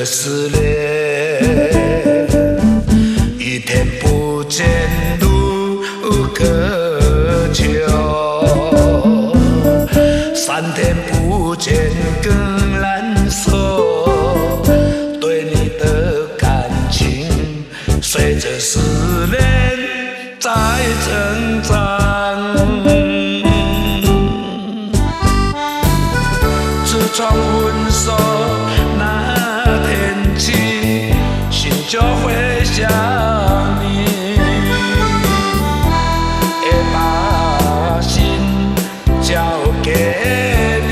思念，一天不见如隔久，3天不见更难受。对你的感情，随着思念在成长。自从分手那天起，心就会想你，也把心交给你。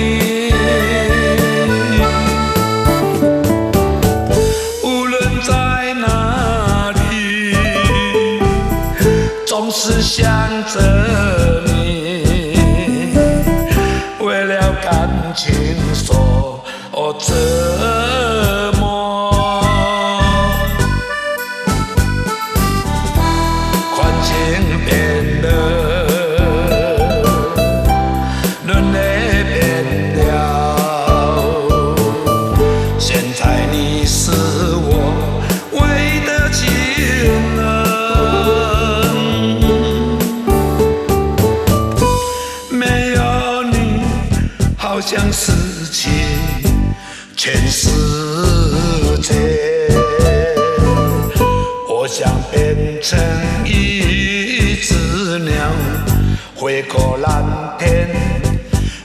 无论在哪里，总是想着你，为了感情受折磨。环境变了，人也变了，现在你是我唯一的情人，没有你好像失去全世界。我想变成一只鸟，飞过蓝天，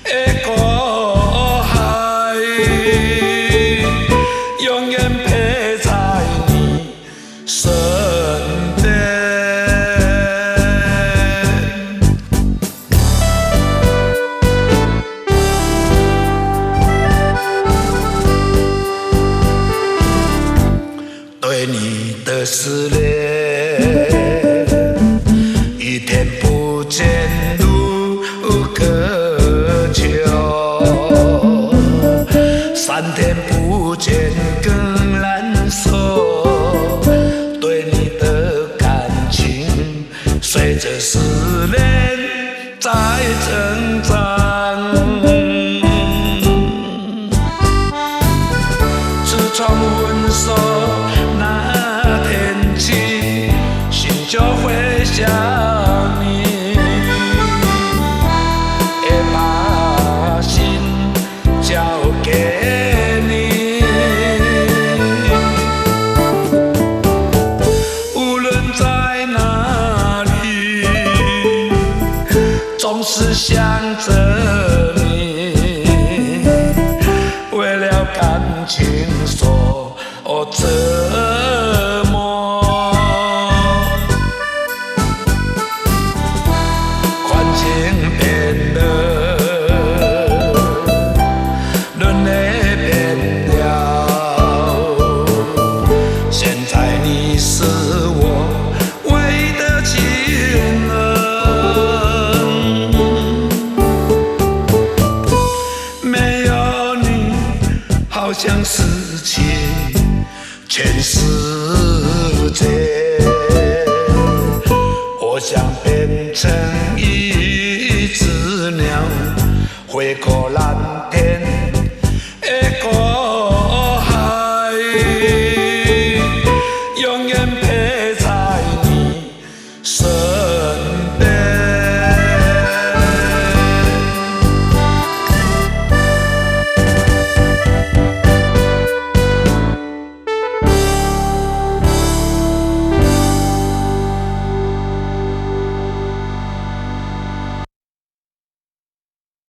越过海，永远陪在你身边。对你的思念，一天不见如隔久，3天不见更难受。对你的感情，随着思念在成长。自从分手那天起，心就会想你，也把心交给你。无论在哪里，总是想着你，为了感情受折磨。环境变了，人也变了，现在你是我唯一的情人，没有你好像失去全世界。我想变成一只鸟，飞过蓝天，